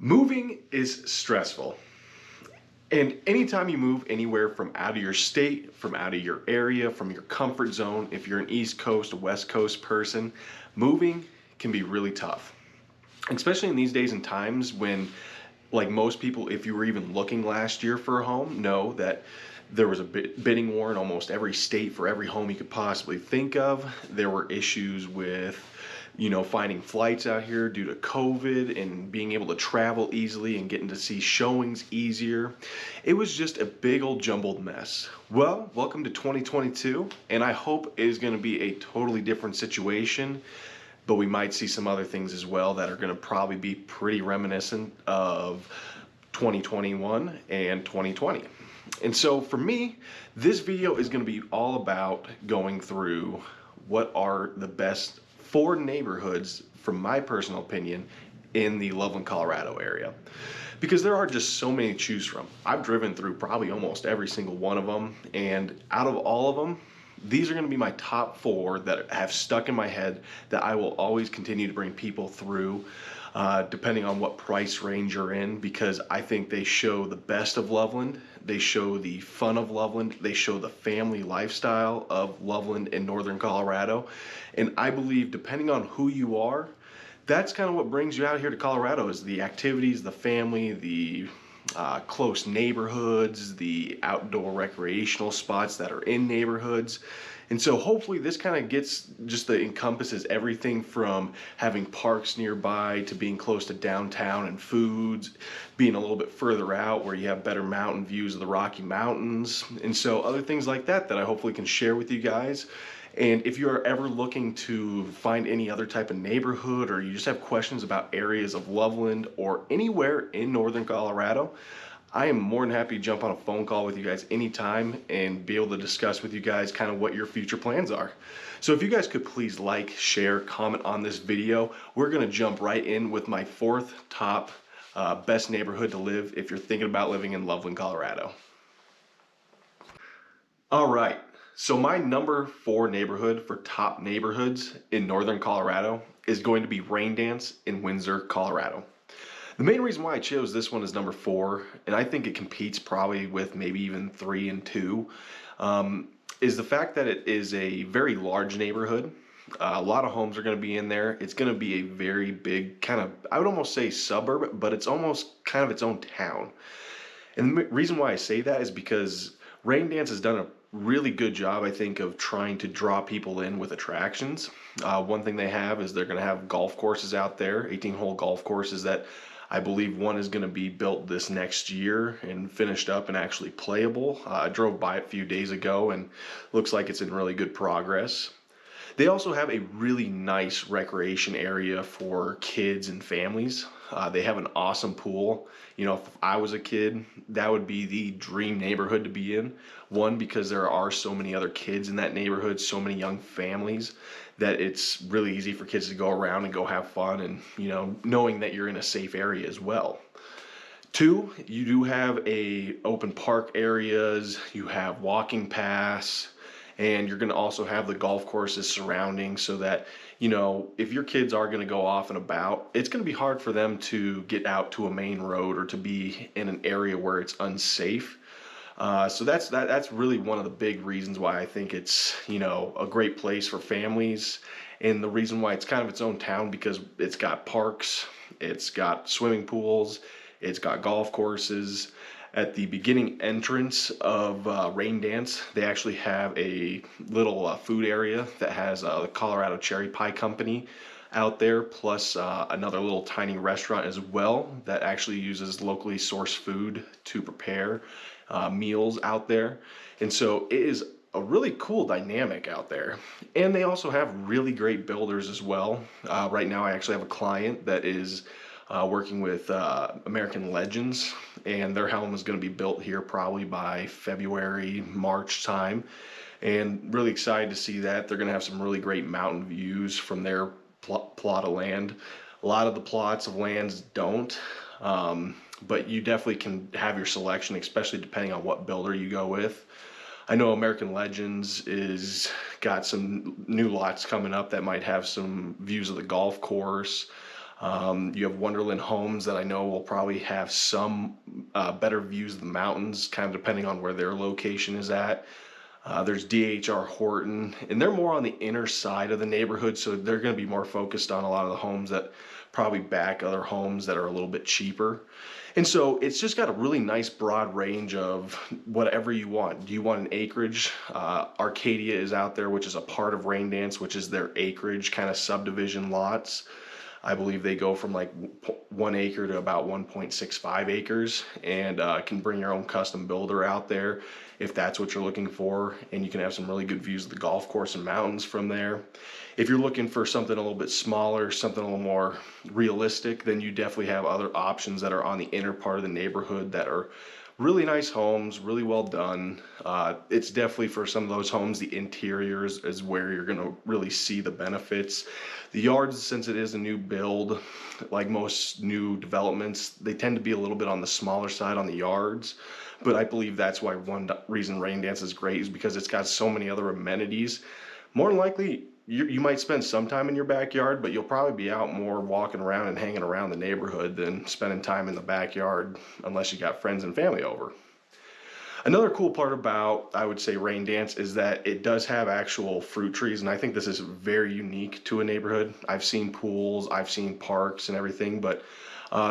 Moving is stressful. And anytime you move anywhere from out of your state, from out of your area, from your comfort zone, if you're an East Coast, West Coast person, moving can be really tough. Especially in these days and times when, like most people, if you were even looking last year for a home, know that there was a bidding war in almost every state for every home you could possibly think of. There were issues with finding flights out here due to COVID and being able to travel easily and getting to see showings easier. It was just a big old jumbled mess. Well, welcome to 2022, and I hope it is going to be a totally different situation, but we might see some other things as well that are going to probably be pretty reminiscent of 2021 and 2020. And so for me, this video is going to be all about going through what are the best 4 neighborhoods, from my personal opinion, in the Loveland, Colorado area. Because there are just so many to choose from. I've driven through probably almost every single one of them, and out of all of them, these are going to be my top 4 that have stuck in my head that I will always continue to bring people through, depending on what price range you're in, because I think they show the best of Loveland, they show the fun of Loveland, they show the family lifestyle of Loveland in northern Colorado. And I believe, depending on who you are, that's kind of what brings you out here to Colorado, is the activities, the family, the close neighborhoods, the outdoor recreational spots that are in neighborhoods. And so hopefully this kind of encompasses everything from having parks nearby to being close to downtown and foods, being a little bit further out where you have better mountain views of the Rocky Mountains. And so other things like that I hopefully can share with you guys. And if you are ever looking to find any other type of neighborhood, or you just have questions about areas of Loveland or anywhere in northern Colorado, I am more than happy to jump on a phone call with you guys anytime and be able to discuss with you guys kind of what your future plans are. So if you guys could please like, share, comment on this video, we're going to jump right in with my 4th top best neighborhood to live if you're thinking about living in Loveland, Colorado. All right. So my number 4 neighborhood for top neighborhoods in northern Colorado is going to be Raindance in Windsor, Colorado. The main reason why I chose this one as number 4, and I think it competes probably with maybe even 3 and 2, is the fact that it is a very large neighborhood. A lot of homes are going to be in there. It's going to be a very big kind of, I would almost say suburb, but it's almost kind of its own town. And the reason why I say that is because Raindance has done a really good job, I think, of trying to draw people in with attractions. One thing they have is they're going to have golf courses out there, 18-hole golf courses that I believe one is going to be built this next year and finished up and actually playable. I drove by it a few days ago and looks like it's in really good progress. They also have a really nice recreation area for kids and families. They have an awesome pool. You know, if I was a kid, that would be the dream neighborhood to be in. One, because there are so many other kids in that neighborhood, so many young families, that it's really easy for kids to go around and go have fun, and, knowing that you're in a safe area as well. 2, you do have open park areas, you have walking paths, and you're going to also have the golf courses surrounding, so that, if your kids are going to go off and about, it's going to be hard for them to get out to a main road or to be in an area where it's unsafe. So that's really one of the big reasons why I think it's, a great place for families, and the reason why it's kind of its own town, because it's got parks, it's got swimming pools, it's got golf courses. At the beginning entrance of Raindance, they actually have a little food area that has the Colorado Cherry Pie Company out there, plus another little tiny restaurant as well that actually uses locally sourced food to prepare meals out there. And so it is a really cool dynamic out there. And they also have really great builders as well. Right now I actually have a client that is working with American Legends, and their home is going to be built here probably by February, March time, and really excited to see that. They're going to have some really great mountain views from their plot of land. A lot of the plots of lands don't, but you definitely can have your selection, especially depending on what builder you go with. I know American Legends is got some new lots coming up that might have some views of the golf course. You have Wonderland Homes that I know will probably have some better views of the mountains, kind of depending on where their location is at. There's DHR Horton, and they're more on the inner side of the neighborhood, so they're going to be more focused on a lot of the homes that probably back other homes that are a little bit cheaper. And so it's just got a really nice broad range of whatever you want. Do you want an acreage? Arcadia is out there, which is a part of Raindance, which is their acreage kind of subdivision lots. I believe they go from like 1 acre to about 1.65 acres, and can bring your own custom builder out there if that's what you're looking for. And you can have some really good views of the golf course and mountains from there. If you're looking for something a little bit smaller, something a little more realistic, then you definitely have other options that are on the inner part of the neighborhood that are really nice homes, really well done. It's definitely for some of those homes, the interiors is where you're gonna really see the benefits. The yards, since it is a new build, like most new developments, they tend to be a little bit on the smaller side on the yards. But I believe that's why one reason Raindance is great is because it's got so many other amenities. More than likely, you might spend some time in your backyard, but you'll probably be out more walking around and hanging around the neighborhood than spending time in the backyard unless you got friends and family over. Another cool part about, I would say, Raindance is that it does have actual fruit trees, and I think this is very unique to a neighborhood. I've seen pools, I've seen parks and everything, but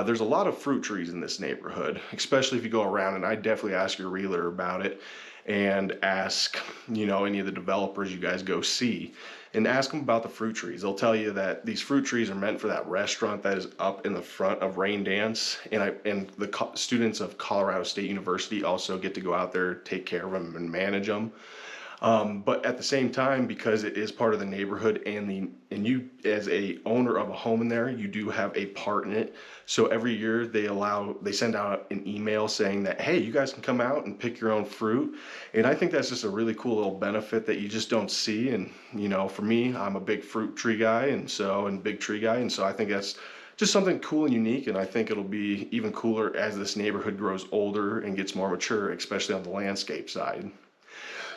there's a lot of fruit trees in this neighborhood, especially if you go around, and I definitely ask your realtor about it and ask, any of the developers you guys go see, and ask them about the fruit trees. They'll tell you that these fruit trees are meant for that restaurant that is up in the front of Raindance, and the students of Colorado State University also get to go out there, take care of them and manage them. But at the same time, because it is part of the neighborhood, and you as a owner of a home in there, you do have a part in it. So every year they send out an email saying that, hey, you guys can come out and pick your own fruit. And I think that's just a really cool little benefit that you just don't see. And for me, I'm a big fruit tree guy, and big tree guy, and so I think that's just something cool and unique. And I think it'll be even cooler as this neighborhood grows older and gets more mature, especially on the landscape side.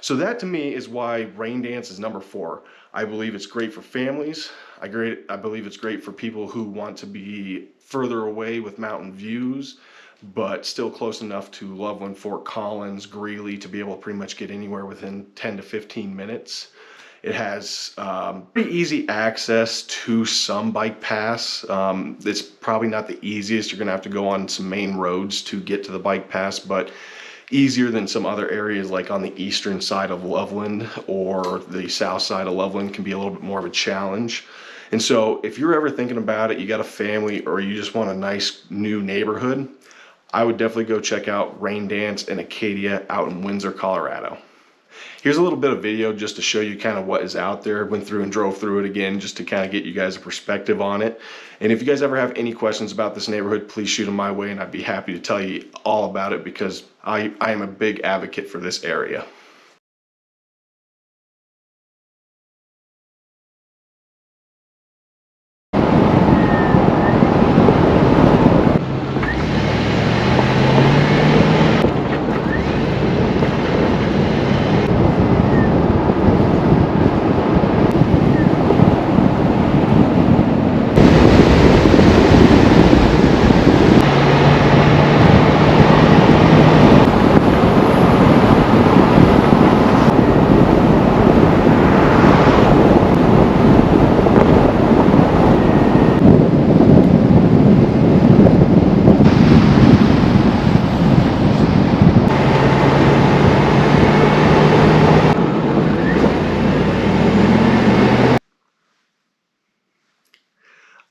So that to me is why Raindance is number 4. I believe it's great for families. I believe it's great for people who want to be further away with mountain views, but still close enough to Loveland, Fort Collins, Greeley to be able to pretty much get anywhere within 10 to 15 minutes. It has pretty easy access to some bike paths. It's probably not the easiest. You're gonna have to go on some main roads to get to the bike paths, but easier than some other areas like on the eastern side of Loveland, or the south side of Loveland can be a little bit more of a challenge. And so if you're ever thinking about it, you got a family, or you just want a nice new neighborhood, I would definitely go check out Raindance and Acadia out in Windsor, Colorado. Here's a little bit of video just to show you kind of what is out there. Went through and drove through it again just to kind of get you guys a perspective on it. And if you guys ever have any questions about this neighborhood, please shoot them my way, and I'd be happy to tell you all about it, because I am a big advocate for this area.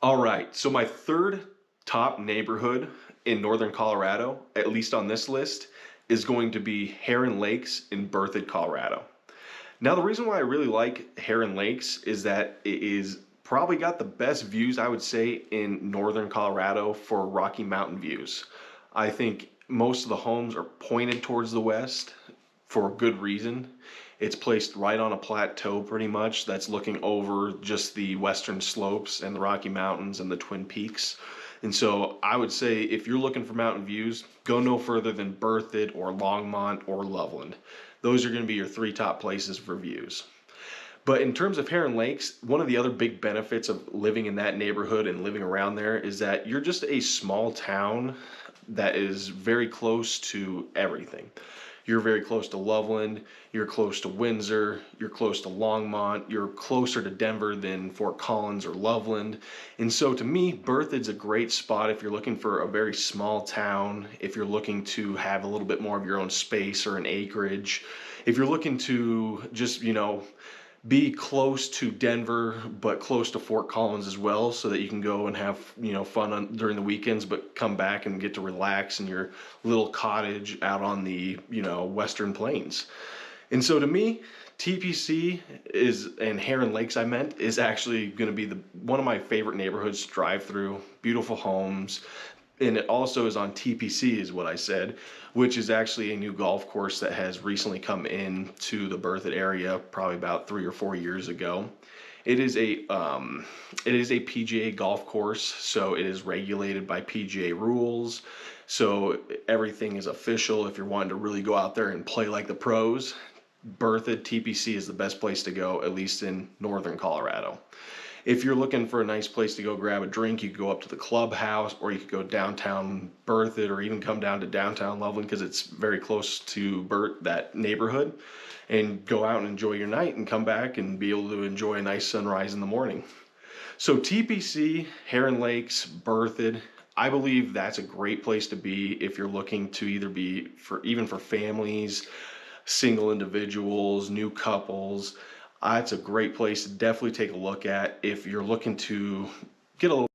All right, so my third top neighborhood in northern Colorado, at least on this list, is going to be Heron Lakes in Berthoud, Colorado. Now, the reason why I really like Heron Lakes is that it is probably got the best views, I would say, in northern Colorado for Rocky Mountain views. I think most of the homes are pointed towards the west for a good reason. It's placed right on a plateau pretty much that's looking over just the western slopes and the Rocky Mountains and the Twin Peaks. And so I would say if you're looking for mountain views, go no further than Berthoud or Longmont or Loveland. Those are going to be your 3 top places for views. But in terms of Heron Lakes, one of the other big benefits of living in that neighborhood and living around there is that you're just a small town that is very close to everything. You're very close to Loveland, you're close to Windsor, you're close to Longmont, you're closer to Denver than Fort Collins or Loveland. And so to me, Berthoud's a great spot if you're looking for a very small town, if you're looking to have a little bit more of your own space or an acreage, if you're looking to just, be close to Denver, but close to Fort Collins as well, so that you can go and have fun during the weekends, but come back and get to relax in your little cottage out on the Western Plains. And so to me, TPC is and Heron Lakes is actually going to be the one of my favorite neighborhoods to drive through. Beautiful homes, and it also is on TPC, is what I said, which is actually a new golf course that has recently come in to the Berthoud area, probably about 3 or 4 years ago. It is a PGA golf course, so it is regulated by PGA rules. So everything is official. If you're wanting to really go out there and play like the pros, Berthoud TPC is the best place to go, at least in northern Colorado. If you're looking for a nice place to go grab a drink, you could go up to the clubhouse, or you could go downtown Berthoud, or even come down to downtown Loveland because it's very close to that neighborhood, and go out and enjoy your night and come back and be able to enjoy a nice sunrise in the morning. So TPC, Heron Lakes, Berthoud, I believe that's a great place to be if you're looking to either be even for families, single individuals, new couples. It's a great place to definitely take a look at if you're looking to get a little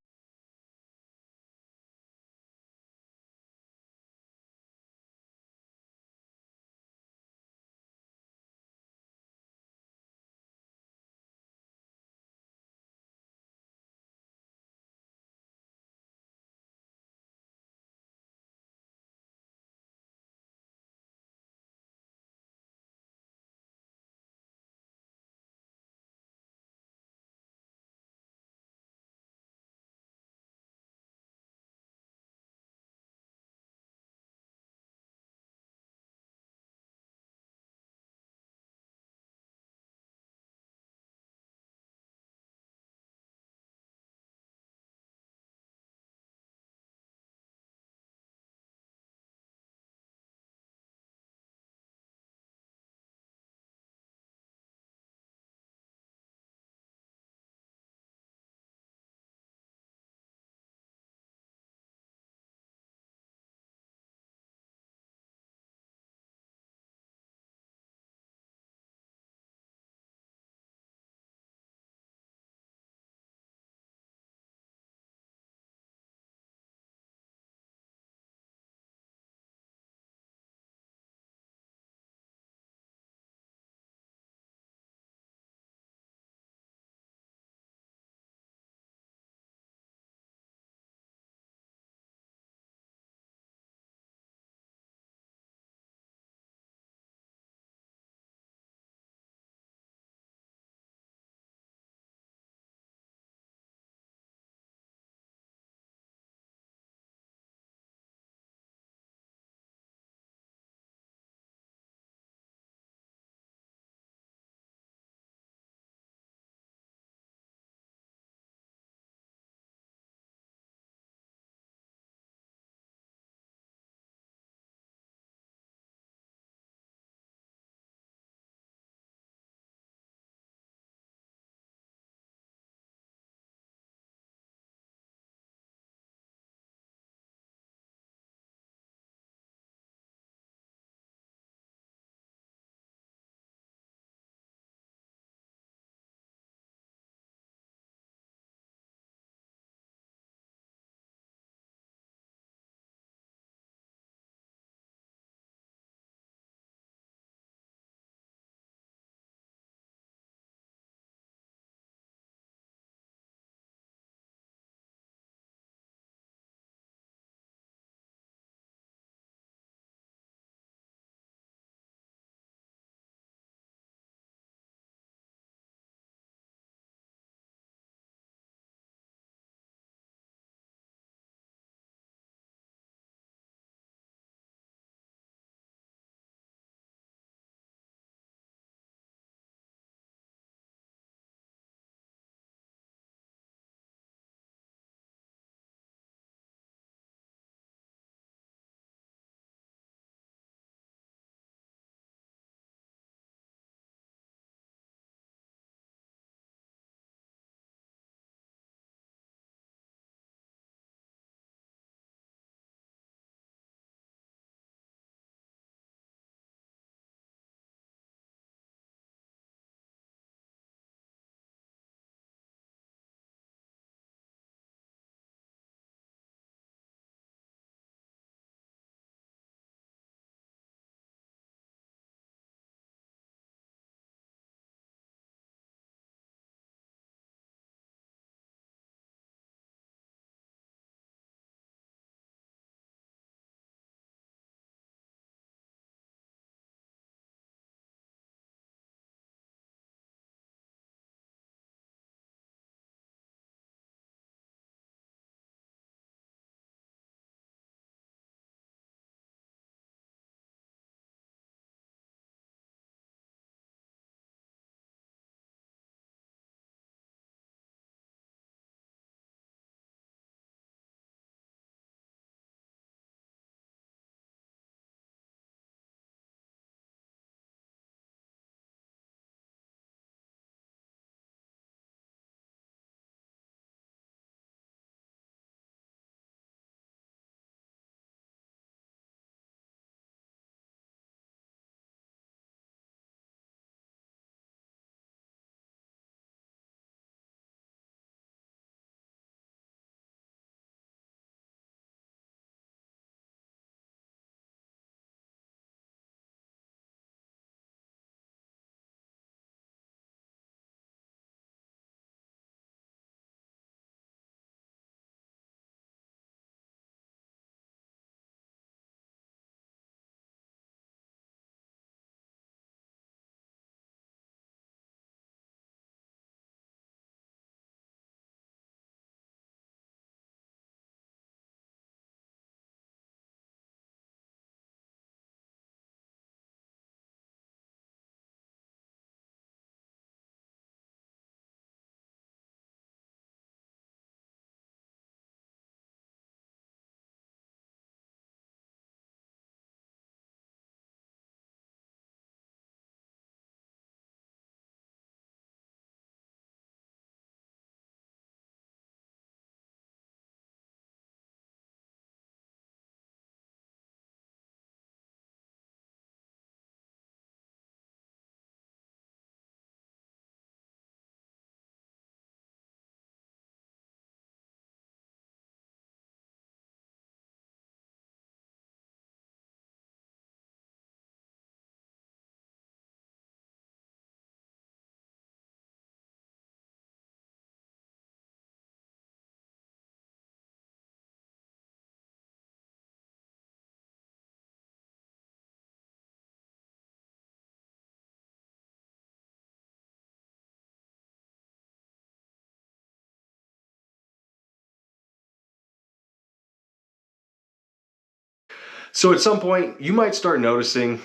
So at some point, you might start noticing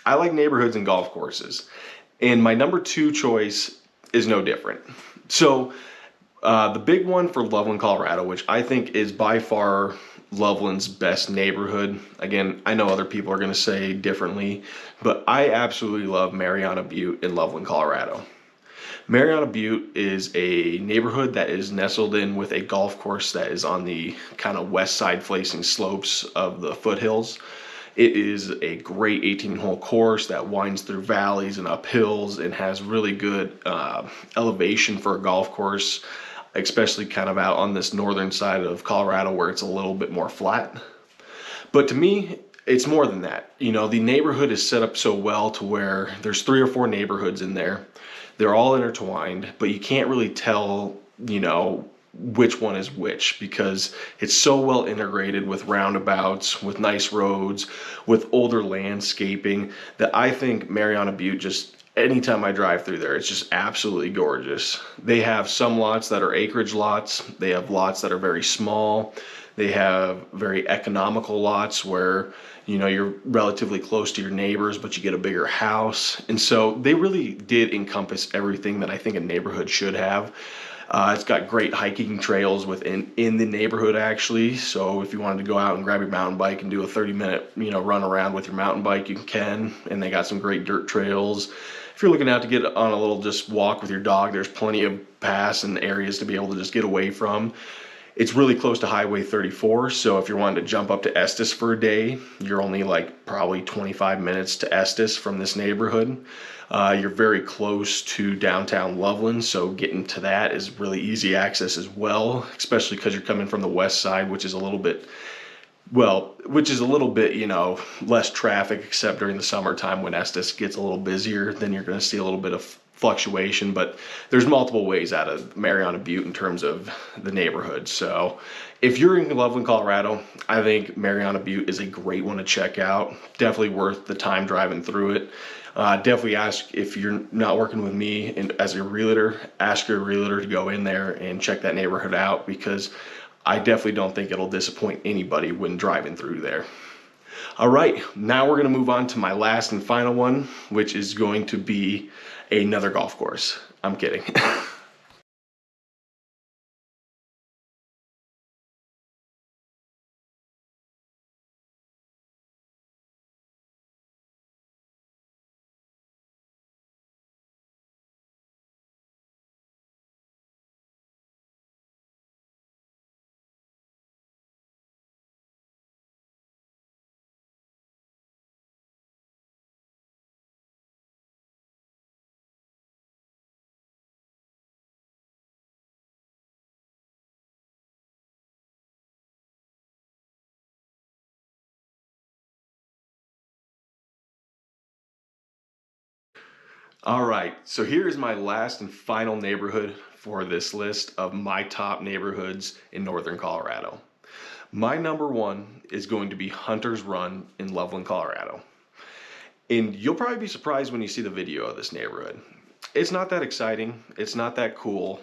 I like neighborhoods and golf courses. And my number two choice is no different. So the big one for Loveland, Colorado, which I think is by far Loveland's best neighborhood. Again, I know other people are going to say differently, but I absolutely love Mariana Butte in Loveland, Colorado. Mariana Butte is a neighborhood that is nestled in with a golf course that is on the kind of west side facing slopes of the foothills. It is a great 18-hole course that winds through valleys and up hills and has really good elevation for a golf course, especially kind of out on this northern side of Colorado where it's a little bit more flat. But to me, it's more than that. You know, the neighborhood is set up so well to where there's 3 or 4 neighborhoods in there. They're all intertwined, but you can't really tell, you know, which one is which because it's so well integrated with roundabouts, with nice roads, with older landscaping that I think Mariana Butte just anytime I drive through there, it's just absolutely gorgeous. They have some lots that are acreage lots. They have lots that are very small. They have very economical lots where, you know, you're relatively close to your neighbors, but you get a bigger house. And so they really did encompass everything that I think a neighborhood should have. It's got great hiking trails in the neighborhood actually. So if you wanted to go out and grab your mountain bike and do a 30-minute, you know, run around with your mountain bike, you can. And they got some great dirt trails. If you're looking out to get on a little just walk with your dog, there's plenty of paths and areas to be able to just get away from. It's really close to Highway 34, so if you're wanting to jump up to Estes for a day, you're only like probably 25 minutes to Estes from this neighborhood. You're very close to downtown Loveland, so getting to that is really easy access as well, especially because you're coming from the west side, which is a little bit, you know, less traffic, except during the summertime when Estes gets a little busier, then you're going to see a little bit of fluctuation, but there's multiple ways out of Mariana Butte in terms of the neighborhood. So if you're in Loveland, Colorado, I think Mariana Butte is a great one to check out. Definitely worth the time driving through it. Definitely ask if you're not working with me and as a realtor, ask your realtor to go in there and check that neighborhood out because I definitely don't think it'll disappoint anybody when driving through there. All right, now we're going to move on to my last and final one, which is going to be another golf course. I'm kidding. All right, so here is my last and final neighborhood for this list of my top neighborhoods in northern Colorado. My number one is going to be Hunter's Run in Loveland, Colorado. And you'll probably be surprised when you see the video of this neighborhood. It's not that exciting, it's not that cool,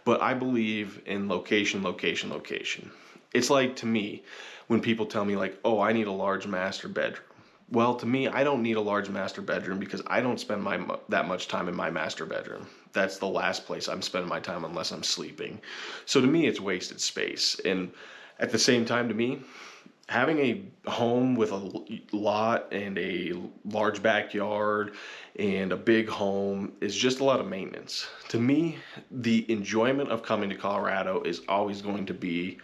but I believe in location, location, location. It's like to me, when people tell me like, oh, I need a large master bedroom. Well, to me, I don't need a large master bedroom because I don't spend that much time in my master bedroom. That's the last place I'm spending my time unless I'm sleeping. So to me, it's wasted space. And at the same time, to me, having a home with a lot and a large backyard and a big home is just a lot of maintenance. To me, the enjoyment of coming to Colorado is always going to be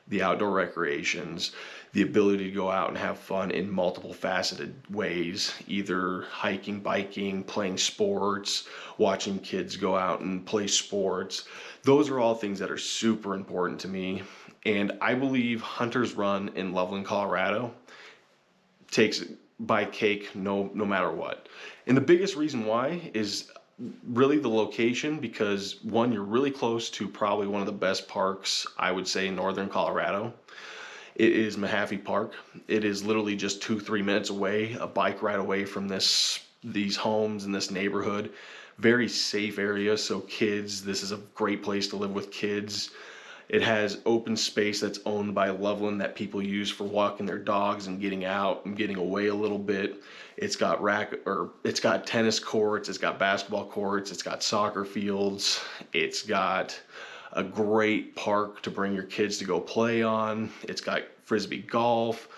the outdoor recreations, the ability to go out and have fun in multiple faceted ways, either hiking, biking, playing sports, watching kids go out and play sports. Those are all things that are super important to me. And I believe Hunter's Run in Loveland, Colorado takes by cake no matter what. And the biggest reason why is really the location because one, you're really close to probably one of the best parks, I would say, in northern Colorado. It is Mahaffey Park. It is literally just 2-3 minutes away, a bike ride away from these homes in this neighborhood. Very safe area, so kids, this is a great place to live with kids. It has open space that's owned by Loveland that people use for walking their dogs and getting out and getting away a little bit. It's got it's got tennis courts, it's got basketball courts, it's got soccer fields, it's got a great park to bring your kids to go play on. It's got frisbee golf.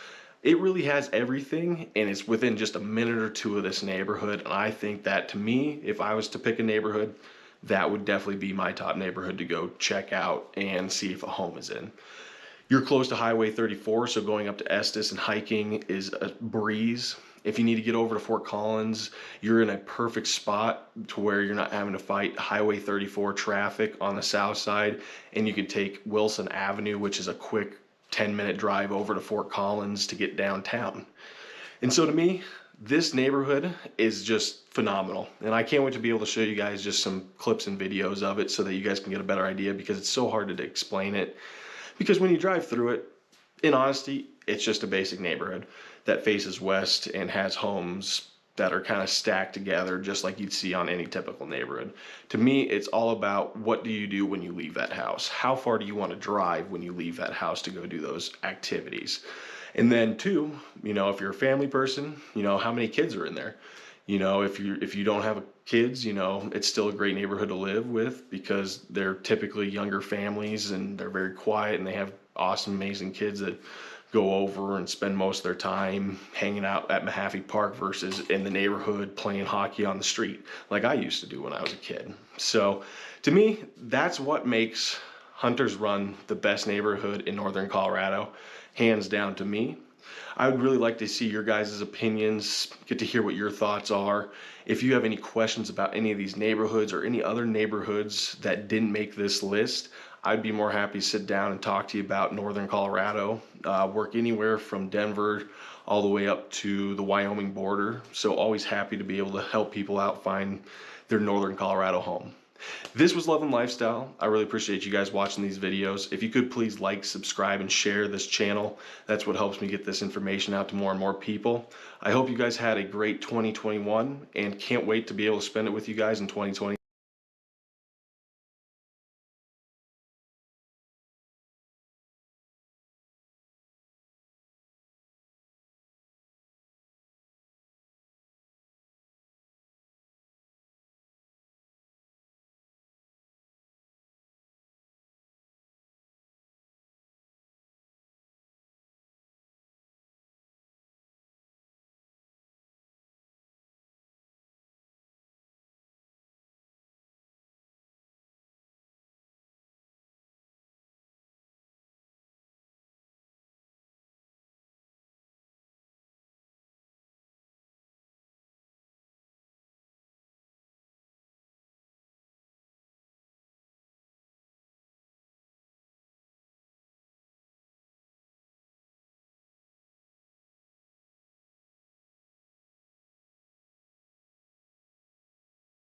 It really has everything, and it's within just a minute or two of this neighborhood. And I think that, to me, if I was to pick a neighborhood, that would definitely be my top neighborhood to go check out and see if a home is in. You're close to Highway 34, so going up to Estes and hiking is a breeze. If you need to get over to Fort Collins, you're in a perfect spot to where you're not having to fight Highway 34 traffic on the south side, and you could take Wilson Avenue, which is a quick 10-minute drive over to Fort Collins to get downtown. And so to me, this neighborhood is just phenomenal. And I can't wait to be able to show you guys just some clips and videos of it so that you guys can get a better idea, because it's so hard to explain it. Because when you drive through it, in honesty, it's just a basic neighborhood that faces west and has homes that are kind of stacked together just like you'd see on any typical neighborhood. To me, it's all about, what do you do when you leave that house? How far do you want to drive when you leave that house to go do those activities? And then two, if you're a family person, how many kids are in there? If you don't have kids, it's still a great neighborhood to live with, because they're typically younger families and they're very quiet, and they have awesome, amazing kids that go over and spend most of their time hanging out at Mahaffey Park versus in the neighborhood playing hockey on the street like I used to do when I was a kid. So to me, that's what makes Hunter's Run the best neighborhood in northern Colorado, hands down to me. I would really like to see your guys' opinions, get to hear what your thoughts are. If you have any questions about any of these neighborhoods or any other neighborhoods that didn't make this list, I'd be more happy to sit down and talk to you about northern Colorado. Work anywhere from Denver all the way up to the Wyoming border. So always happy to be able to help people out find their northern Colorado home. This was Loveland Lifestyle. I really appreciate you guys watching these videos. If you could please like, subscribe, and share this channel. That's what helps me get this information out to more and more people. I hope you guys had a great 2021 and can't wait to be able to spend it with you guys in 2020.